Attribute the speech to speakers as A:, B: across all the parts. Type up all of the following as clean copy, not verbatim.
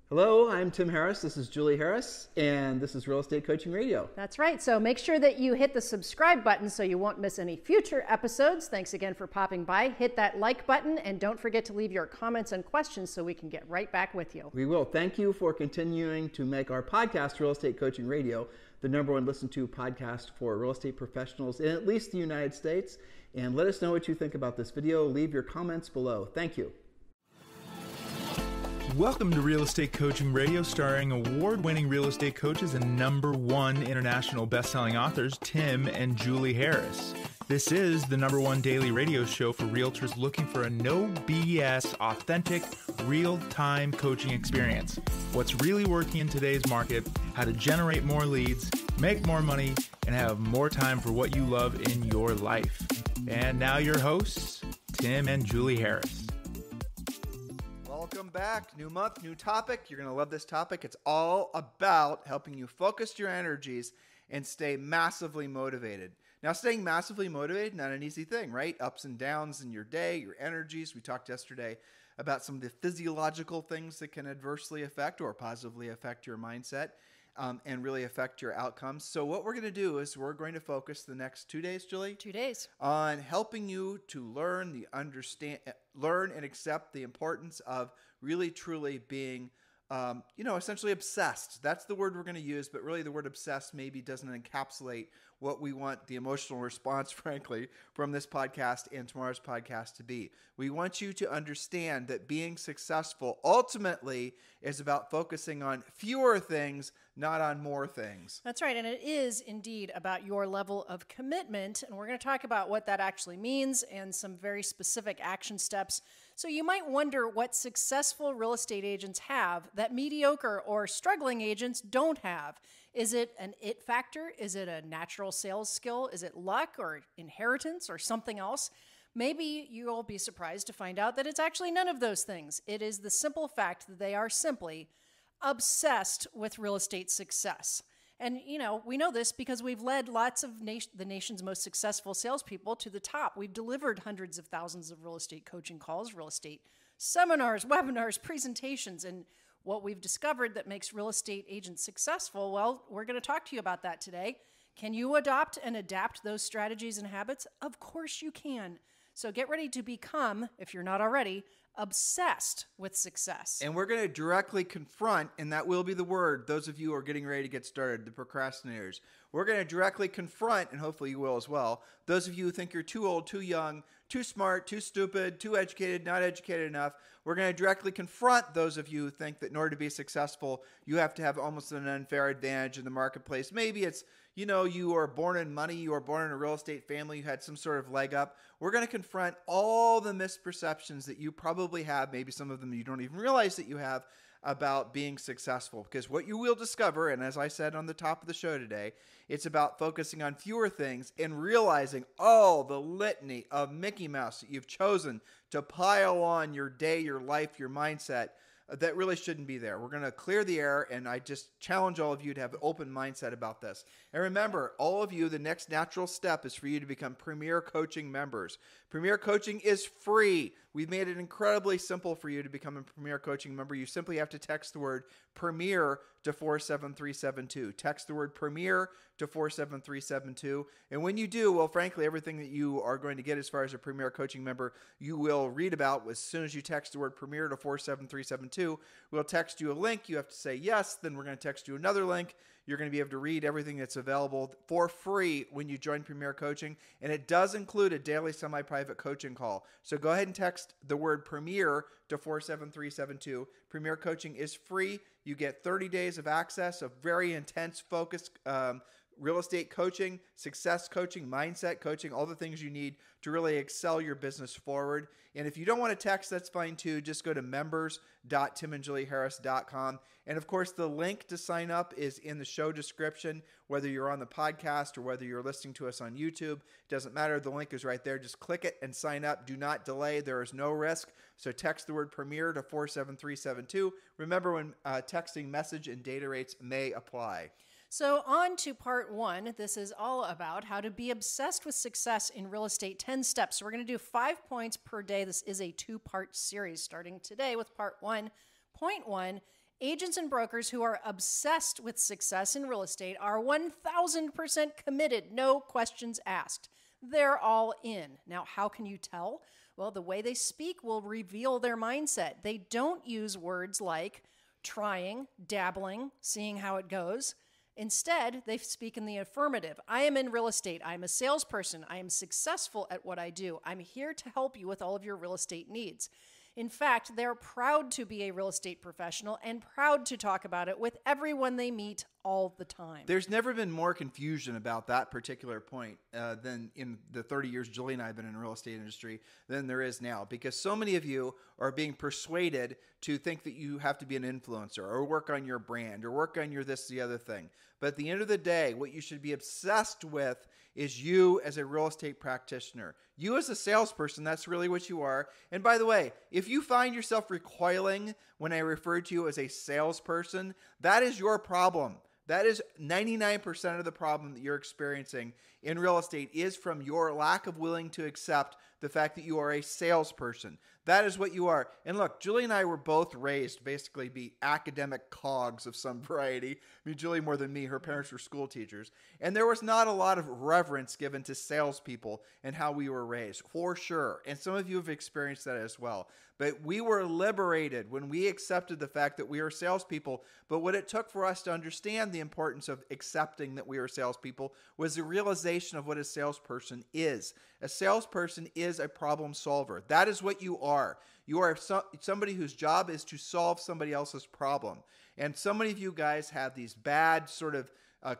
A: Hello, I'm Tim Harris. This is Julie Harris, and this is Real Estate Coaching Radio.
B: That's right. So make sure that you hit the subscribe button so you won't miss any future episodes. Thanks again for popping by. Hit that like button, and don't forget to leave your comments and questions so we can get right back with you.
A: We will. Thank you for continuing to make our podcast, Real Estate Coaching Radio, the #1 listened to podcast for real estate professionals in at least the United States. And let us know what you think about this video. Leave your comments below. Thank you.
C: Welcome to Real Estate Coaching Radio, starring award-winning real estate coaches and #1 international best-selling authors, Tim and Julie Harris. This is the #1 daily radio show for realtors looking for a no BS, authentic, real-time coaching experience. What's really working in today's market, how to generate more leads, make more money, and have more time for what you love in your life. And now your hosts, Tim and Julie Harris.
D: Welcome back. New month, new topic. You're going to love this topic. It's all about helping you focus your energies and stay massively motivated. Now, staying massively motivated, not an easy thing, right? Ups and downs in your day, your energies. We talked yesterday about some of the physiological things that can adversely affect or positively affect your mindset and really affect your outcomes. So what we're going to do is we're going to focus the next 2 days, Julie?
B: 2 days.
D: On helping you to learn and accept the importance of really, truly being, essentially obsessed. That's the word we're going to use, but really the word obsessed maybe doesn't encapsulate what we want the emotional response, frankly, from this podcast and tomorrow's podcast to be. We want you to understand that being successful ultimately is about focusing on fewer things, not on more things.
B: That's right. And it is indeed about your level of commitment. And we're going to talk about what that actually means and some very specific action steps. So you might wonder what successful real estate agents have that mediocre or struggling agents don't have. Is it an it factor? Is it a natural sales skill? Is it luck or inheritance or something else? Maybe you'll be surprised to find out that it's actually none of those things. It is the simple fact that they are simply obsessed with real estate success. And, we know this because we've led lots of the nation's most successful salespeople to the top. We've delivered hundreds of thousands of real estate coaching calls, real estate seminars, webinars, presentations, and what we've discovered that makes real estate agents successful, well, we're going to talk to you about that today. Can you adopt and adapt those strategies and habits? Of course you can. So get ready to become, if you're not already, obsessed with success.
D: And we're going to directly confront, and that will be the word, those of you who are getting ready to get started, the procrastinators. We're going to directly confront, and hopefully you will as well, those of you who think you're too old, too young, too smart, too stupid, too educated, not educated enough. We're going to directly confront those of you who think that in order to be successful, you have to have almost an unfair advantage in the marketplace. Maybe it's, you are born in money, you are born in a real estate family, you had some sort of leg up. We're going to confront all the misperceptions that you probably have, maybe some of them you don't even realize that you have, about being successful. Because what you will discover, and as I said on the top of the show today, it's about focusing on fewer things and realizing all the litany of Mickey Mouse that you've chosen to pile on your day, your life, your mindset that really shouldn't be there. We're going to clear the air, and I just challenge all of you to have an open mindset about this. And remember, all of you, the next natural step is for you to become Premier Coaching members. Premier Coaching is free. We've made it incredibly simple for you to become a Premier Coaching member. You simply have to text the word Premier to 47372. Text the word Premier to 47372. And when you do, well, frankly, everything that you are going to get as far as a Premier Coaching member, you will read about as soon as you text the word Premier to 47372. We'll text you a link. You have to say yes. Then we're going to text you another link. You're going to be able to read everything that's available for free when you join Premier Coaching. And it does include a daily semi-private coaching call. So go ahead and text the word Premier to 47372. Premier Coaching is free. You get 30 days of access of very intense, focused real estate coaching, success coaching, mindset coaching, all the things you need to really excel your business forward. And if you don't want to text, that's fine too. Just go to members.timandjulieharris.com. And of course, the link to sign up is in the show description, whether you're on the podcast or whether you're listening to us on YouTube. It doesn't matter. The link is right there. Just click it and sign up. Do not delay. There is no risk. So text the word Premier to 47372. Remember, when texting, message and data rates may apply.
B: So on to part one. This is all about how to be obsessed with success in real estate, 10 steps. So we're going to do 5 points per day. This is a 2-part series starting today with part one. Point one Agents and brokers who are obsessed with success in real estate are 1,000% committed, no questions asked. They're all in. Now, how can you tell? Well, the way they speak will reveal their mindset. They don't use words like trying, dabbling, seeing how it goes. Instead, they speak in the affirmative. I am in real estate. I am a salesperson. I am successful at what I do. I'm here to help you with all of your real estate needs. In fact, they're proud to be a real estate professional and proud to talk about it with everyone they meet all the time.
D: There's never been more confusion about that particular point than in the 30 years Julie and I have been in the real estate industry than there is now, because so many of you are being persuaded to think that you have to be an influencer or work on your brand or work on your this, the other thing. But at the end of the day, what you should be obsessed with is you as a real estate practitioner. You as a salesperson, that's really what you are. And by the way, if you find yourself recoiling when I refer to you as a salesperson, that is your problem. That is 99% of the problem that you're experiencing in real estate is from your lack of willing to accept the fact that you are a salesperson. That is what you are. And look, Julie and I were both raised basically be academic cogs of some variety. I mean, Julie more than me, her parents were school teachers. And there was not a lot of reverence given to salespeople and how we were raised, for sure. And some of you have experienced that as well. But we were liberated when we accepted the fact that we are salespeople. But what it took for us to understand the importance of accepting that we are salespeople was the realization of what a salesperson is. A salesperson is a problem solver. That is what you are. You are somebody whose job is to solve somebody else's problem. And so many of you guys have these bad sort of a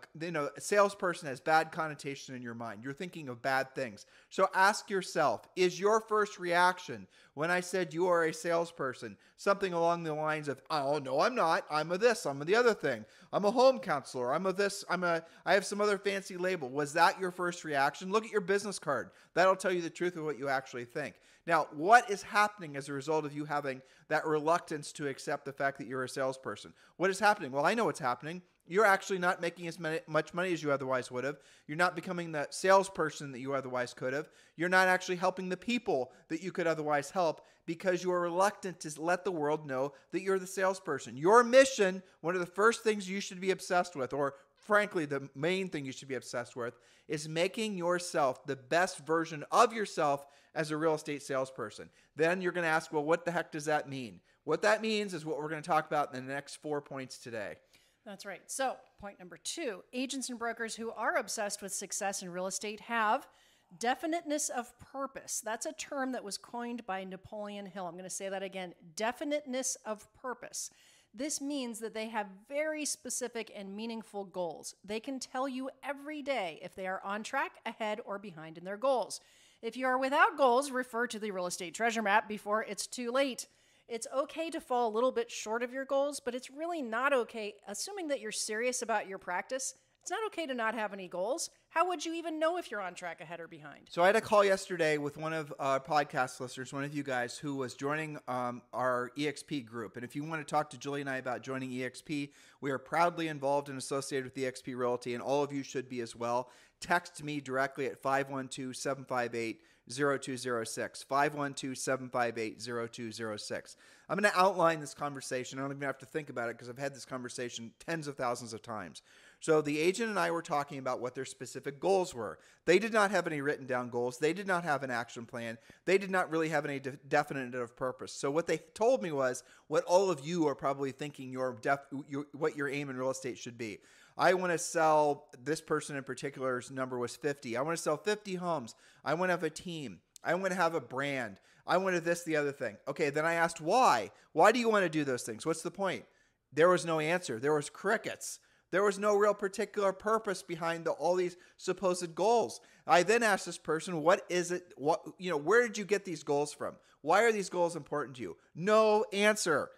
D: salesperson has bad connotation in your mind. You're thinking of bad things. So ask yourself, is your first reaction when I said you are a salesperson something along the lines of, oh, no, I'm not. I'm a this. I'm a the other thing. I'm a home counselor. I'm a this. I have some other fancy label. Was that your first reaction? Look at your business card. That'll tell you the truth of what you actually think. Now, what is happening as a result of you having that reluctance to accept the fact that you're a salesperson? What is happening? Well, I know what's happening. You're actually not making as much money as you otherwise would have. You're not becoming the salesperson that you otherwise could have. You're not actually helping the people that you could otherwise help because you are reluctant to let the world know that you're the salesperson. Your mission, one of the first things you should be obsessed with, or frankly, the main thing you should be obsessed with, is making yourself the best version of yourself as a real estate salesperson. Then you're going to ask, well, what the heck does that mean? What that means is what we're going to talk about in the next 4 points today.
B: That's right. So, point number 2, agents and brokers who are obsessed with success in real estate have definiteness of purpose. That's a term that was coined by Napoleon Hill. I'm going to say that again, definiteness of purpose. This means that they have very specific and meaningful goals. They can tell you every day if they are on track, ahead, or behind in their goals. If you are without goals, refer to the real estate treasure map before it's too late. It's okay to fall a little bit short of your goals, but it's really not okay, assuming that you're serious about your practice. It's not okay to not have any goals. How would you even know if you're on track, ahead, or behind?
D: So I had a call yesterday with one of our podcast listeners, one of you guys who was joining our EXP group. And if you want to talk to Julie and I about joining EXP, we are proudly involved and associated with Exp Realty, and all of you should be as well. Text me directly at 512-758-0206, 512-758-0206. I'm going to outline this conversation. I don't even have to think about it because I've had this conversation tens of thousands of times. So the agent and I were talking about what their specific goals were. They did not have any written down goals. They did not have an action plan. They did not really have any definite of purpose. So what they told me was what all of you are probably thinking what your aim in real estate should be. I want to sell, this person in particular's number was 50. I want to sell 50 homes. I want to have a team. I want to have a brand. I want to this, the other thing. Okay, then I asked why. Why do you want to do those things? What's the point? There was no answer. There was crickets. There was no real particular purpose behind all these supposed goals. I then asked this person, what is it? Where did you get these goals from? Why are these goals important to you? No answer.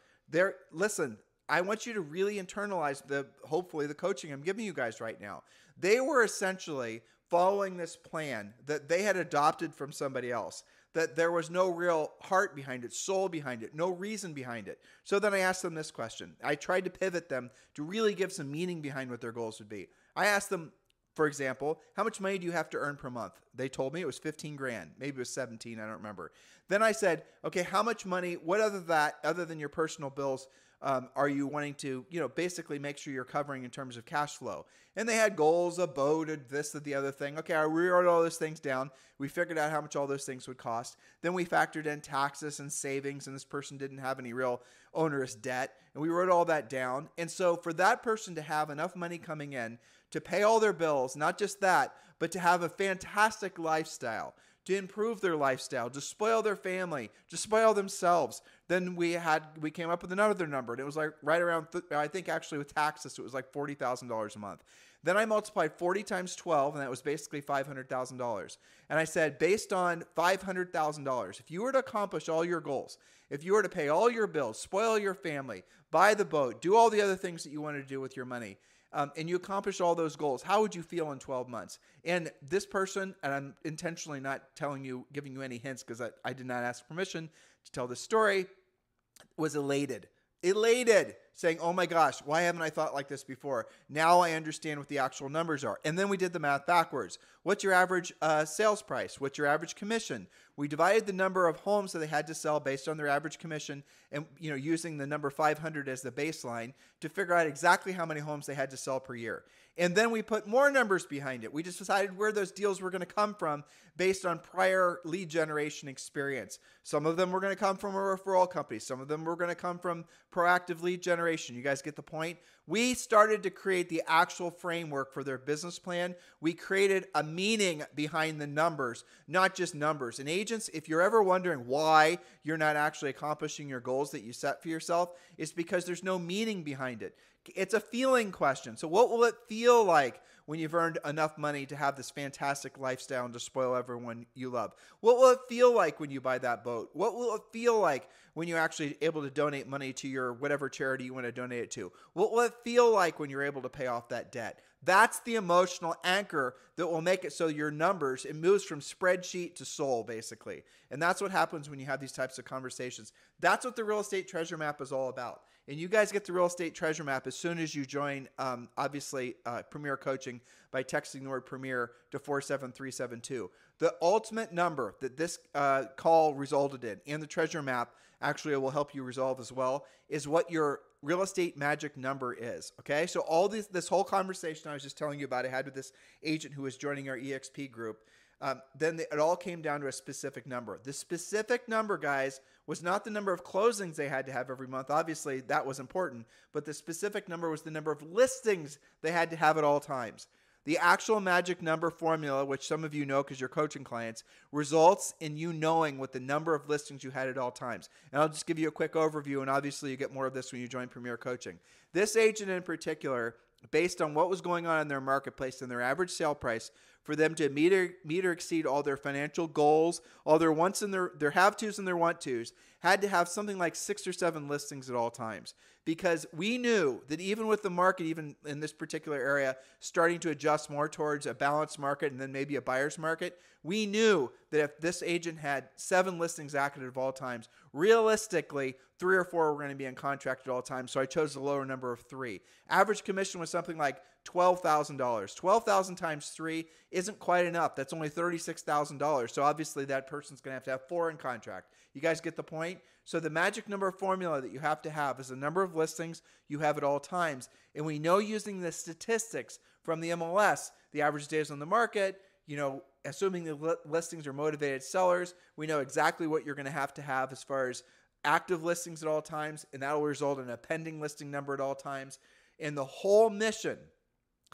D: Listen, I want you to really internalize hopefully the coaching I'm giving you guys right now. They were essentially following this plan that they had adopted from somebody else, that there was no real heart behind it, soul behind it, no reason behind it. So then I asked them this question. I tried to pivot them to really give some meaning behind what their goals would be. I asked them, for example, how much money do you have to earn per month? They told me it was 15 grand. Maybe it was 17. I don't remember. Then I said, okay, how much money, other than your personal bills, Are you wanting to, basically make sure you're covering in terms of cash flow? And they had goals, a boat, this, and the other thing. Okay, we wrote all those things down. We figured out how much all those things would cost. Then we factored in taxes and savings, and this person didn't have any real onerous debt. And we wrote all that down. And so for that person to have enough money coming in to pay all their bills, not just that, but to have a fantastic lifestyle, to improve their lifestyle, to spoil their family, to spoil themselves. Then we came up with another number, and it was like right around, I think actually with taxes, it was like $40,000 a month. Then I multiplied 40 times 12, and that was basically $500,000. And I said, based on $500,000, if you were to accomplish all your goals, if you were to pay all your bills, spoil your family, buy the boat, do all the other things that you wanted to do with your money, and you accomplish all those goals, how would you feel in 12 months? And this person, and I'm intentionally not giving you any hints because I did not ask permission to tell this story, was elated, saying, oh my gosh, why haven't I thought like this before? Now I understand what the actual numbers are. And then we did the math backwards. What's your average sales price? What's your average commission? We divided the number of homes that they had to sell based on their average commission and using the number 500 as the baseline to figure out exactly how many homes they had to sell per year. And then we put more numbers behind it. We just decided where those deals were going to come from based on prior lead generation experience. Some of them were going to come from a referral company. Some of them were going to come from proactive lead generation. You guys get the point? We started to create the actual framework for their business plan. We created a meaning behind the numbers, not just numbers. And agents, if you're ever wondering why you're not actually accomplishing your goals that you set for yourself, it's because there's no meaning behind it. It's a feeling question. So what will it feel like when you've earned enough money to have this fantastic lifestyle and to spoil everyone you love? What will it feel like when you buy that boat? What will it feel like when you're actually able to donate money to your whatever charity you want to donate it to? What will it feel like when you're able to pay off that debt? That's the emotional anchor that will make it so your numbers, it moves from spreadsheet to soul, basically. And that's what happens when you have these types of conversations. That's what the Real Estate Treasure Map is all about. And you guys get the Real Estate Treasure Map as soon as you join, Premier Coaching by texting the word Premier to 47372. The ultimate number that this call resulted in, and the Treasure Map actually will help you resolve as well, is what your real estate magic number is. Okay, so all this whole conversation I was just telling you about, I had with this agent who was joining our EXP group. Then it all came down to a specific number. The specific number, guys, was not the number of closings they had to have every month. Obviously, that was important. But the specific number was the number of listings they had to have at all times. The actual magic number formula, which some of you know because you're coaching clients, results in you knowing what the number of listings you had at all times. And I'll just give you a quick overview, and obviously you get more of this when you join Premier Coaching. This agent in particular, based on what was going on in their marketplace and their average sale price, for them to meet or exceed all their financial goals, all their wants and their have-tos and their want-tos, had to have something like 6 or 7 listings at all times. Because we knew that even with the market, even in this particular area, starting to adjust more towards a balanced market and then maybe a buyer's market, we knew that if this agent had 7 listings active at all times, realistically, 3 or 4 were going to be in contract at all times. So I chose the lower number of 3. Average commission was something like $12,000. 12,000 times 3 isn't quite enough. That's only $36,000. So obviously that person's going to have 4 in contract. You guys get the point? So the magic number formula that you have to have is the number of listings you have at all times. And we know using the statistics from the MLS, the average days on the market, assuming the listings are motivated sellers, we know exactly what you're going to have as far as active listings at all times, and that will result in a pending listing number at all times. And the whole mission,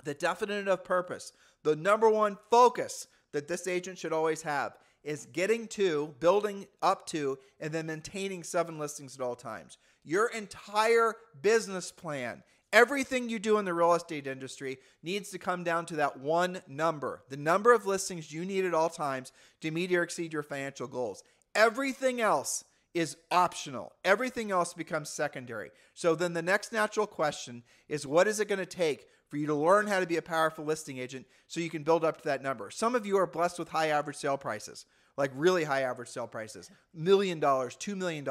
D: the Definiteness of Purpose, the number one focus that this agent should always have is getting to, building up to, and then maintaining 7 listings at all times. Your entire business plan, everything you do in the real estate industry needs to come down to that one number, the number of listings you need at all times to meet or exceed your financial goals. Everything else is optional. Everything else becomes secondary. So then the next natural question is, what is it going to take for you to learn how to be a powerful listing agent so you can build up to that number? Some of you are blessed with high average sale prices, like really high average sale prices, $1 million, $2 million.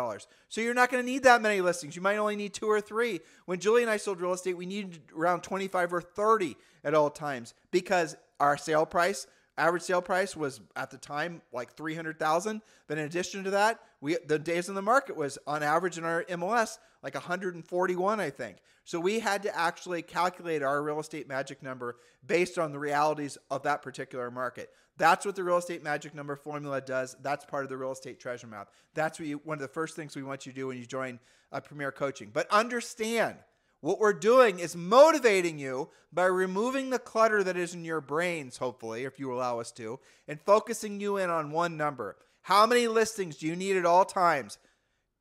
D: So you're not going to need that many listings. You might only need 2 or 3. When Julie and I sold real estate, we needed around 25 or 30 at all times because our sale price Average sale price was at the time like 300,000. But in addition to that, the days in the market was on average in our MLS like 141, I think. So we had to actually calculate our real estate magic number based on the realities of that particular market. That's what the real estate magic number formula does. That's part of the real estate treasure map. That's one of the first things we want you to do when you join Premier Coaching. But understand, what we're doing is motivating you by removing the clutter that is in your brains, hopefully, if you allow us to, and focusing you in on one number. How many listings do you need at all times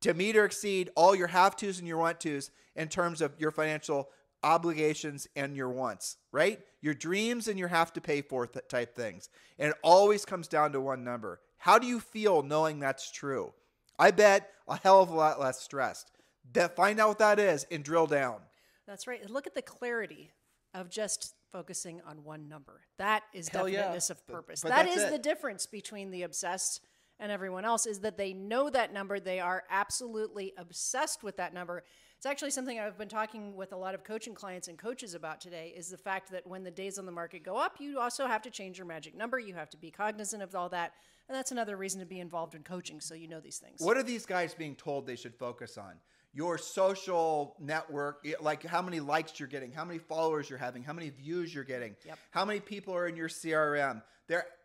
D: to meet or exceed all your have-tos and your want-tos in terms of your financial obligations and your wants, right? Your dreams and your have-to-pay-for type things. And it always comes down to one number. How do you feel knowing that's true? I bet a hell of a lot less stressed. Find out what that is and drill down.
B: That's right. And look at the clarity of just focusing on one number. That is definiteness of purpose.
D: But
B: that is the difference between the obsessed and everyone else, is that they know that number. They are absolutely obsessed with that number. It's actually something I've been talking with a lot of coaching clients and coaches about today, is the fact that when the days on the market go up, you also have to change your magic number. You have to be cognizant of all that. And that's another reason to be involved in coaching, so you know these things.
D: What are these guys being told they should focus on? Your social network, like how many likes you're getting, how many followers you're having, how many views you're getting, how many people are in your CRM.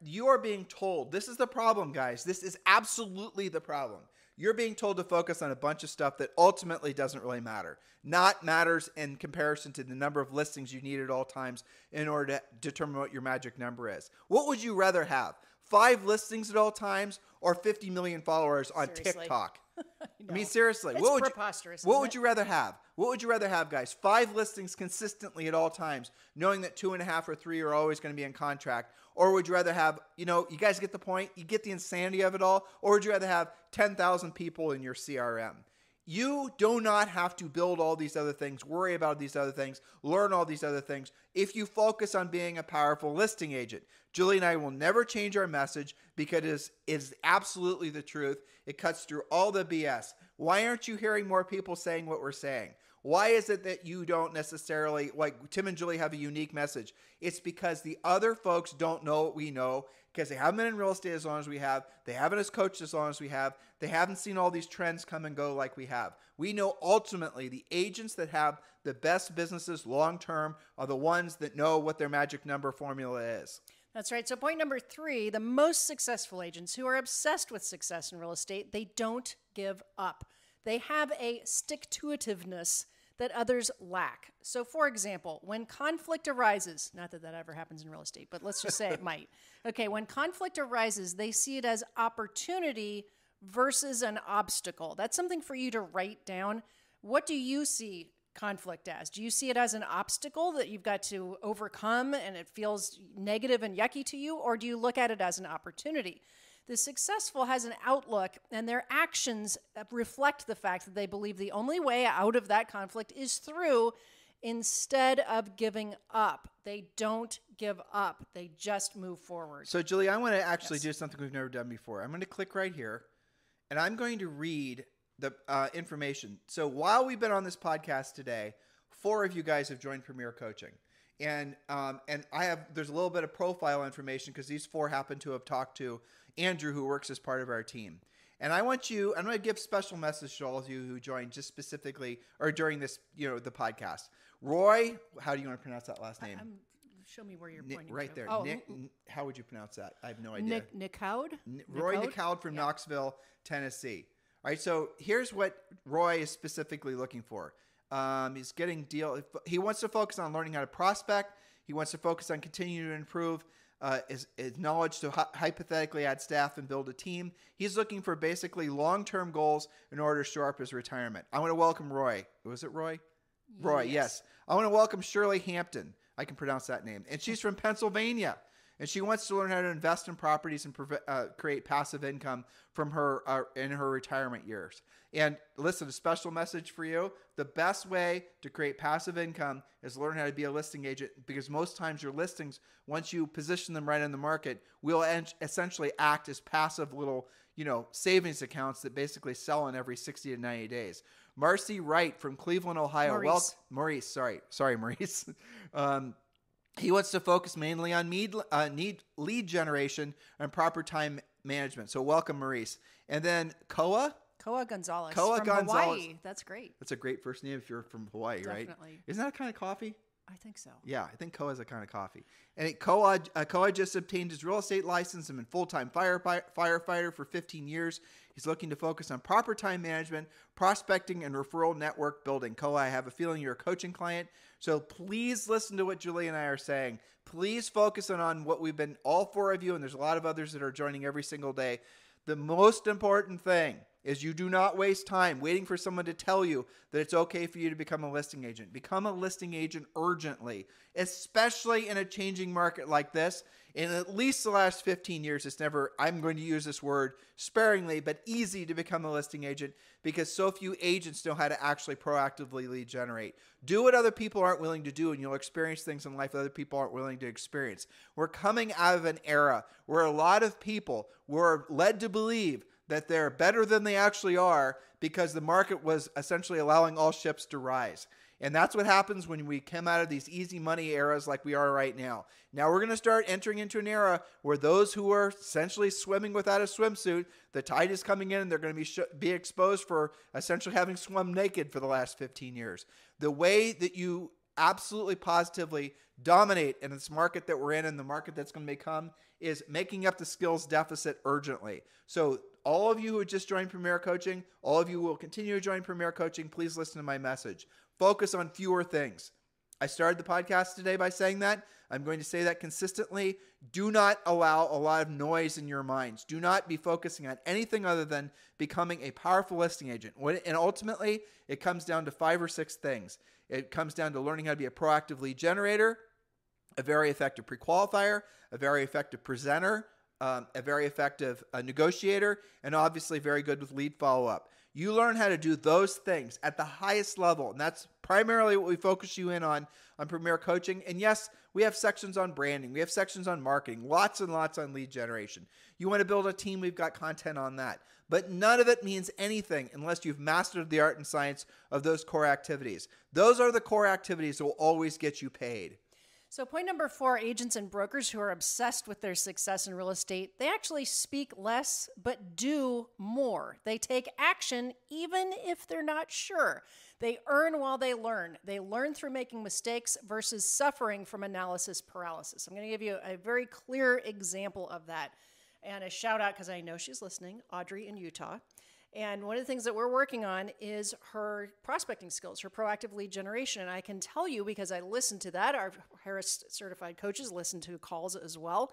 D: You are being told, this is the problem, guys. This is absolutely the problem. You're being told to focus on a bunch of stuff that ultimately doesn't really matter. Not matters in comparison to the number of listings you need at all times in order to determine what your magic number is. What would you rather have? 5 listings at all times or 50 million followers on TikTok? I mean, seriously,
B: it's preposterous.
D: What would you rather have? What would you rather have, guys? 5 listings consistently at all times, knowing that 2.5 or 3 are always going to be in contract? Or would you rather have, you guys get the point? You get the insanity of it all? Or would you rather have 10,000 people in your CRM? You do not have to build all these other things, worry about these other things, learn all these other things if you focus on being a powerful listing agent. Julie and I will never change our message because it is absolutely the truth. It cuts through all the BS. Why aren't you hearing more people saying what we're saying? Why is it that you don't necessarily, like Tim and Julie have a unique message? It's because the other folks don't know what we know, because they haven't been in real estate as long as we have. They haven't as coached as long as we have. They haven't seen all these trends come and go like we have. We know ultimately the agents that have the best businesses long-term are the ones that know what their magic number formula is.
B: That's right. So point number 3, the most successful agents who are obsessed with success in real estate, they don't give up. They have a stick-to-itiveness that others lack. So for example, when conflict arises, not that that ever happens in real estate, but let's just say it might. Okay, when conflict arises, they see it as opportunity versus an obstacle. That's something for you to write down. What do you see conflict as? Do you see it as an obstacle that you've got to overcome and it feels negative and yucky to you? Or do you look at it as an opportunity? The successful has an outlook, and their actions reflect the fact that they believe the only way out of that conflict is through, instead of giving up. They don't give up. They just move forward.
D: So, Julie, I want to actually do something we've never done before. I'm going to click right here, and I'm going to read the information. So while we've been on this podcast today, 4 of you guys have joined Premier Coaching. And there's a little bit of profile information because these 4 happen to have talked to Andrew, who works as part of our team. And I'm going to give special message to all of you who joined just specifically or during this, the podcast. Roy, how do you want to pronounce that last name?
B: Show me where you're pointing
D: right
B: to.
D: there.
B: Oh.
D: How would you pronounce that? I have no idea.
B: Nicoud?
D: Roy Nicoud from Knoxville, Tennessee. All right, so here's what Roy is specifically looking for. He's getting he wants to focus on learning how to prospect. He wants to focus on continuing to improve his knowledge to hypothetically add staff and build a team. He's looking for basically long-term goals in order to shore up his retirement. I want to welcome Roy. Was it Roy? Roy, yes. I want to welcome Shirley Hampton. I can pronounce that name. And she's from Pennsylvania. And she wants to learn how to invest in properties and create passive income from her in her retirement years. And listen, a special message for you. The best way to create passive income is learn how to be a listing agent, because most times your listings, once you position them right in the market, will essentially act as passive little, savings accounts that basically sell in every 60 to 90 days. Marcy Wright from Cleveland, Ohio.
B: Maurice.
D: Maurice, sorry, Maurice. He wants to focus mainly on lead generation and proper time management. So welcome, Maurice. And then Koa
B: Gonzalez
D: Koa
B: from
D: Gonzalez.
B: Hawaii. That's great.
D: That's a great first name if you're from Hawaii, right?
B: Definitely.
D: Isn't that a kind of coffee?
B: I think so.
D: Yeah, I think Koa is a kind of coffee. And Koa just obtained his real estate license and been full-time firefighter for 15 years. He's looking to focus on proper time management, prospecting, and referral network building. Koa, I have a feeling you're a coaching client, so please listen to what Julie and I are saying. Please focus on what we've been, all four of you, and there's a lot of others that are joining every single day. The most important thing is you do not waste time waiting for someone to tell you that it's okay for you to become a listing agent. Become a listing agent urgently, especially in a changing market like this. In at least the last 15 years, it's never, I'm going to use this word sparingly, but easy to become a listing agent because so few agents know how to actually proactively lead generate. Do what other people aren't willing to do, and you'll experience things in life that other people aren't willing to experience. We're coming out of an era where a lot of people were led to believe that they're better than they actually are because the market was essentially allowing all ships to rise. And that's what happens when we come out of these easy money eras like we are right now. Now we're going to start entering into an era where those who are essentially swimming without a swimsuit, the tide is coming in and they're going to be exposed for essentially having swum naked for the last 15 years. The way that you absolutely positively dominate in this market that we're in and the market that's going to become is making up the skills deficit urgently. So all of you who just joined Premier Coaching, all of you who will continue to join Premier Coaching, please listen to my message. Focus on fewer things. I started the podcast today by saying that. I'm going to say that consistently. Do not allow a lot of noise in your minds. Do not be focusing on anything other than becoming a powerful listing agent. And ultimately, it comes down to 5 or 6 things. It comes down to learning how to be a proactive lead generator, a very effective pre-qualifier, a very effective presenter, a very effective negotiator, and obviously very good with lead follow-up. You learn how to do those things at the highest level, and that's primarily what we focus you in on Premier Coaching. And yes, we have sections on branding. We have sections on marketing, lots and lots on lead generation. You want to build a team, we've got content on that. But none of it means anything unless you've mastered the art and science of those core activities. Those are the core activities that will always get you paid.
B: So point number 4, agents and brokers who are obsessed with their success in real estate, they actually speak less but do more. They take action even if they're not sure. They earn while they learn. They learn through making mistakes versus suffering from analysis paralysis. I'm going to give you a very clear example of that. And a shout out, because I know she's listening, Audrey in Utah. And one of the things that we're working on is her prospecting skills, her proactive lead generation. And I can tell you, because I listened to that, our Harris certified coaches listen to calls as well.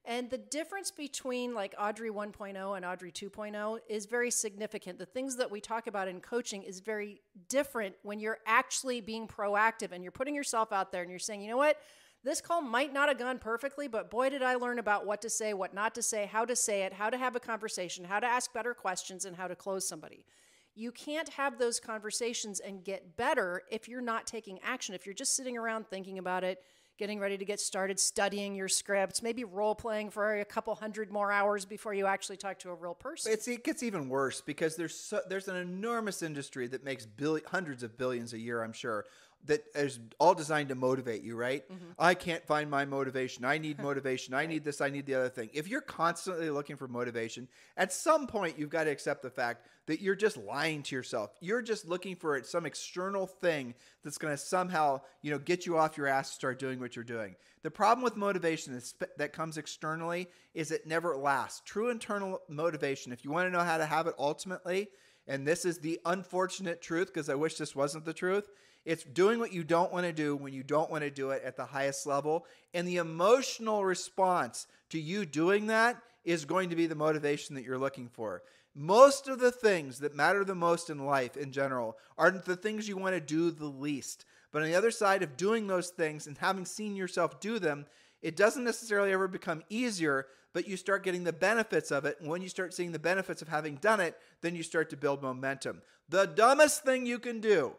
B: And the difference between like Audrey 1.0 and Audrey 2.0 is very significant. The things that we talk about in coaching is very different when you're actually being proactive and you're putting yourself out there and you're saying, you know what? This call might not have gone perfectly, but boy, did I learn about what to say, what not to say, how to say it, how to have a conversation, how to ask better questions, and how to close somebody. You can't have those conversations and get better if you're not taking action. If you're just sitting around thinking about it, getting ready to get started, studying your scripts, maybe role-playing for a couple hundred more hours before you actually talk to a real person.
D: It gets even worse because there's an enormous industry that makes hundreds of billions a year, I'm sure, that is all designed to motivate you, right? Mm-hmm. I can't find my motivation. I need motivation. I need this. I need the other thing. If you're constantly looking for motivation, at some point you've got to accept the fact that you're just lying to yourself. You're just looking for some external thing that's going to somehow, get you off your ass to start doing what you're doing. The problem with motivation that comes externally is it never lasts. True internal motivation, if you want to know how to have it ultimately, and this is the unfortunate truth because I wish this wasn't the truth, it's doing what you don't want to do when you don't want to do it at the highest level. And the emotional response to you doing that is going to be the motivation that you're looking for. Most of the things that matter the most in life in general are the things you want to do the least. But on the other side of doing those things and having seen yourself do them, it doesn't necessarily ever become easier, but you start getting the benefits of it. And when you start seeing the benefits of having done it, then you start to build momentum. The dumbest thing you can do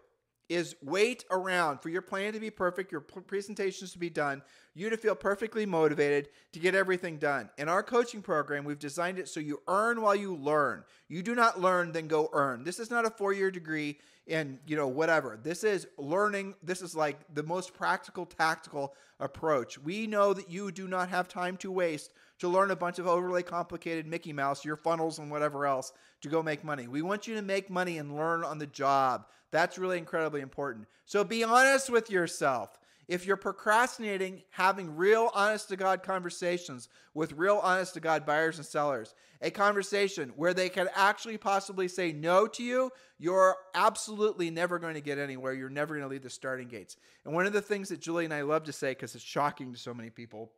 D: is wait around for your plan to be perfect, your presentations to be done, you to feel perfectly motivated to get everything done. In our coaching program, we've designed it so you earn while you learn. You do not learn, then go earn. This is not a 4-year degree in, whatever. This is learning. This is like the most practical, tactical approach. We know that you do not have time to waste to learn a bunch of overly complicated Mickey Mouse, your funnels and whatever else to go make money. We want you to make money and learn on the job. That's really incredibly important. So be honest with yourself. If you're procrastinating, having real honest-to-God conversations with real honest-to-God buyers and sellers, a conversation where they can actually possibly say no to you, you're absolutely never going to get anywhere. You're never going to leave the starting gates. And one of the things that Julie and I love to say, because it's shocking to so many people,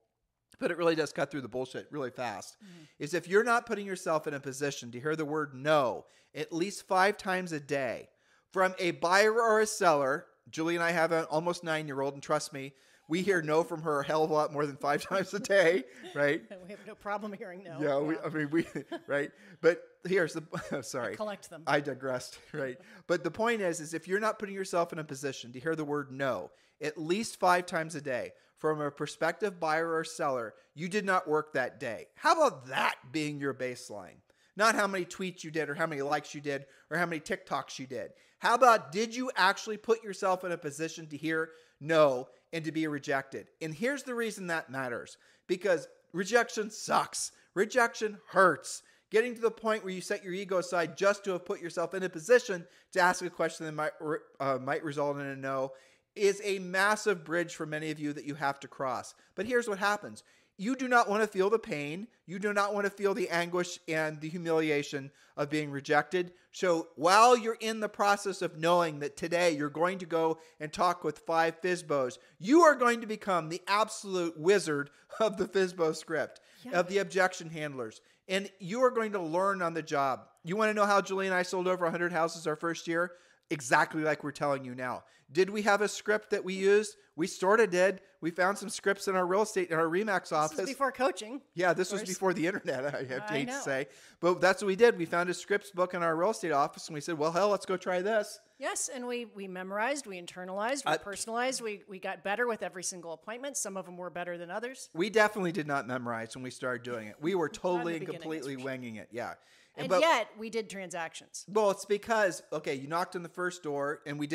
D: but it really does cut through the bullshit really fast, is if you're not putting yourself in a position to hear the word no at least 5 times a day from a buyer or a seller. Julie and I have an almost 9-year-old, and trust me, we hear no from her a hell of a lot more than 5 times a day, right?
B: We have no problem hearing no.
D: Yeah, we right? But here's the, sorry.
B: I collect them.
D: I digressed, right? But the point is if you're not putting yourself in a position to hear the word no at least 5 times a day from a prospective buyer or seller, you did not work that day. How about that being your baseline? Not how many tweets you did or how many likes you did or how many TikToks you did. How about, did you actually put yourself in a position to hear no and to be rejected? And here's the reason that matters. Because rejection sucks. Rejection hurts. Getting to the point where you set your ego aside just to have put yourself in a position to ask a question that might result in a no is a massive bridge for many of you that you have to cross. But here's what happens. You do not want to feel the pain. You do not want to feel the anguish and the humiliation of being rejected. So while you're in the process of knowing that today you're going to go and talk with 5 FSBOs, you are going to become the absolute wizard of the FSBO script, of the objection handlers. And you are going to learn on the job. You want to know how Julie and I sold over 100 houses our first year? Exactly like we're telling you now. Did we have a script that we used? We sort of did. We found some scripts in our real estate, in our RE/MAX office.
B: This was before coaching.
D: Yeah, this was before the internet, I hate to say. But that's what we did. We found a scripts book in our real estate office, and we said, well, hell, let's go try this.
B: Yes, and we memorized, we internalized, we personalized, we got better with every single appointment. Some of them were better than others.
D: We definitely did not memorize when we started doing it. We were totally and completely winging it, yeah.
B: And yet, we did transactions.
D: Well, it's because, okay, you knocked on the first door, and we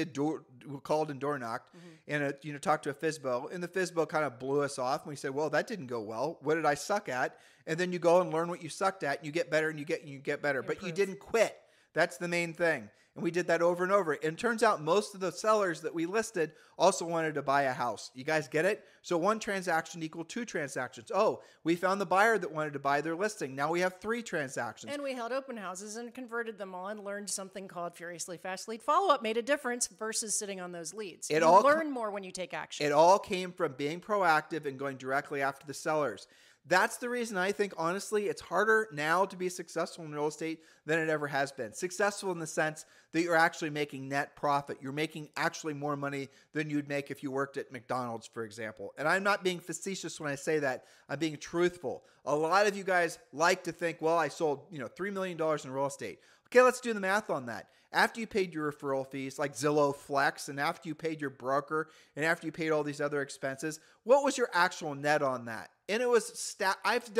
D: called and door knocked, and talked to a FSBO, and the FSBO kind of blew us off, and we said, well, that didn't go well. What did I suck at? And then you go and learn what you sucked at, and you get better, and you get better. But you didn't quit. That's the main thing. And we did that over and over. And it turns out most of the sellers that we listed also wanted to buy a house. You guys get it? So 1 transaction equaled 2 transactions. Oh, we found the buyer that wanted to buy their listing. Now we have 3 transactions.
B: And we held open houses and converted them all and learned something called Furiously Fast Lead Follow-Up made a difference versus sitting on those leads. You learn more when you take action.
D: It all came from being proactive and going directly after the sellers. That's the reason I think, honestly, it's harder now to be successful in real estate than it ever has been. Successful in the sense that you're actually making net profit. You're making actually more money than you'd make if you worked at McDonald's, for example. And I'm not being facetious when I say that. I'm being truthful. A lot of you guys like to think, well, I sold $3 million in real estate. Okay, let's do the math on that. After you paid your referral fees like Zillow Flex, and after you paid your broker, and after you paid all these other expenses, what was your actual net on that? And it was I've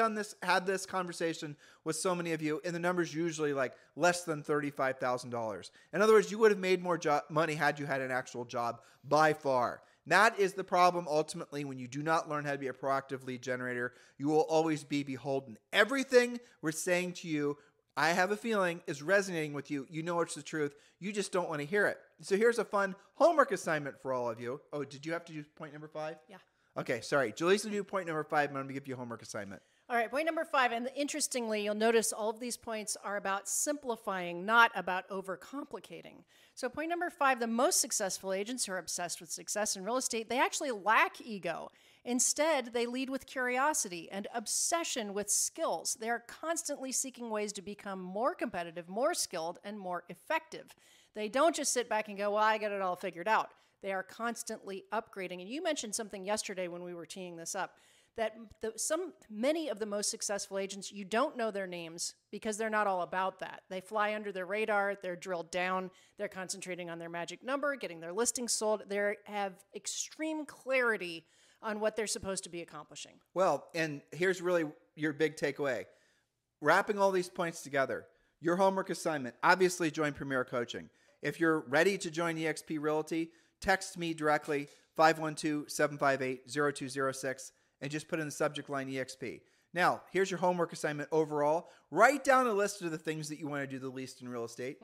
D: had this conversation with so many of you, and the number's usually like less than $35,000. In other words, you would have made more money had you had an actual job by far. That is the problem ultimately when you do not learn how to be a proactive lead generator. You will always be beholden. Everything we're saying to you, I have a feeling, is resonating with you. You know it's the truth. You just don't want to hear it. So here's a fun homework assignment for all of you. Oh, did you have to do point number 5?
B: Yeah.
D: Okay, sorry. Julie's going to do point number 5. I'm going to give you a homework assignment.
B: All right, point number 5. And interestingly, you'll notice all of these points are about simplifying, not about overcomplicating. So point number 5, the most successful agents who are obsessed with success in real estate, they actually lack ego. Instead, they lead with curiosity and obsession with skills. They are constantly seeking ways to become more competitive, more skilled, and more effective. They don't just sit back and go, well, I got it all figured out. They are constantly upgrading. And you mentioned something yesterday when we were teeing this up, that many of the most successful agents, you don't know their names because they're not all about that. They fly under their radar. They're drilled down. They're concentrating on their magic number, getting their listings sold. They have extreme clarity on what they're supposed to be accomplishing.
D: Well, and here's really your big takeaway. Wrapping all these points together, your homework assignment, obviously join Premier Coaching. If you're ready to join Exp Realty, text me directly, 512-758-0206, and just put in the subject line EXP. Now, here's your homework assignment overall. Write down a list of the things that you want to do the least in real estate.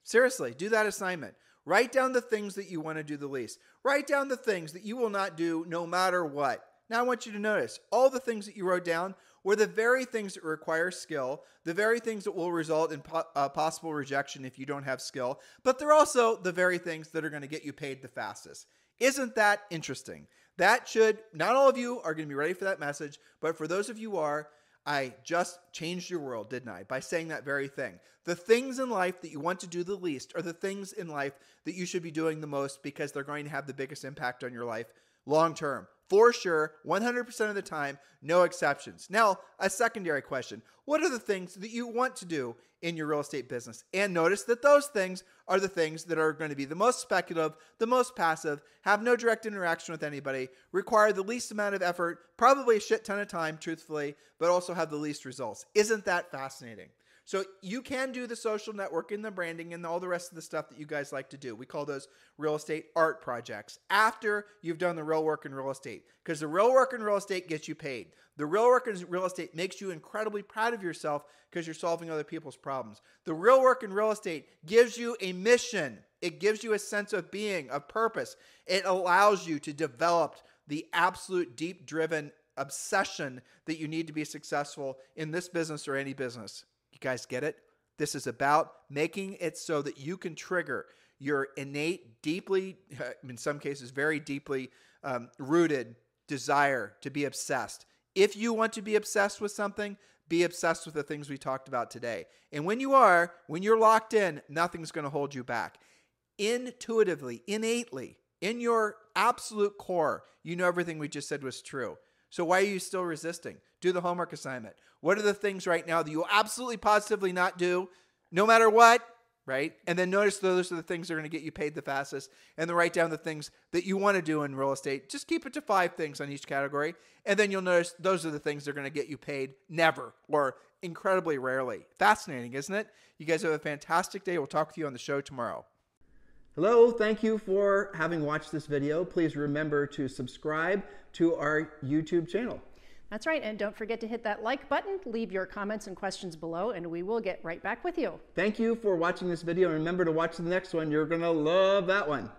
D: Seriously, do that assignment. Write down the things that you want to do the least. Write down the things that you will not do no matter what. Now, I want you to notice all the things that you wrote down were the very things that require skill, the very things that will result in possible rejection if you don't have skill, but they're also the very things that are going to get you paid the fastest. Isn't that interesting? That should, not all of you are going to be ready for that message, but for those of you who are, I just changed your world, didn't I? By saying that very thing. The things in life that you want to do the least are the things in life that you should be doing the most because they're going to have the biggest impact on your life long term. For sure, 100% of the time, no exceptions. Now, a secondary question. What are the things that you want to do in your real estate business? And notice that those things are the things that are going to be the most speculative, the most passive, have no direct interaction with anybody, require the least amount of effort, probably a shit ton of time, truthfully, but also have the least results. Isn't that fascinating? So you can do the social networking, the branding, and all the rest of the stuff that you guys like to do. We call those real estate art projects after you've done the real work in real estate, because the real work in real estate gets you paid. The real work in real estate makes you incredibly proud of yourself because you're solving other people's problems. The real work in real estate gives you a mission. It gives you a sense of being, of purpose. It allows you to develop the absolute deep-driven obsession that you need to be successful in this business or any business. You guys get it? This is about making it so that you can trigger your innate, deeply, in some cases, very deeply rooted desire to be obsessed. If you want to be obsessed with something, be obsessed with the things we talked about today. And when you're locked in, nothing's going to hold you back. Intuitively, innately, in your absolute core, you know everything we just said was true. So why are you still resisting? Do the homework assignment. What are the things right now that you will absolutely positively not do, no matter what, right? And then notice those are the things that are going to get you paid the fastest. And then write down the things that you want to do in real estate. Just keep it to 5 things on each category. And then you'll notice those are the things that are going to get you paid never or incredibly rarely. Fascinating, isn't it? You guys have a fantastic day. We'll talk with you on the show tomorrow.
A: Hello, thank you for having watched this video. Please remember to subscribe to our YouTube channel.
B: That's right, and don't forget to hit that like button, leave your comments and questions below, and we will get right back with you.
A: Thank you for watching this video, and remember to watch the next one. You're going to love that one.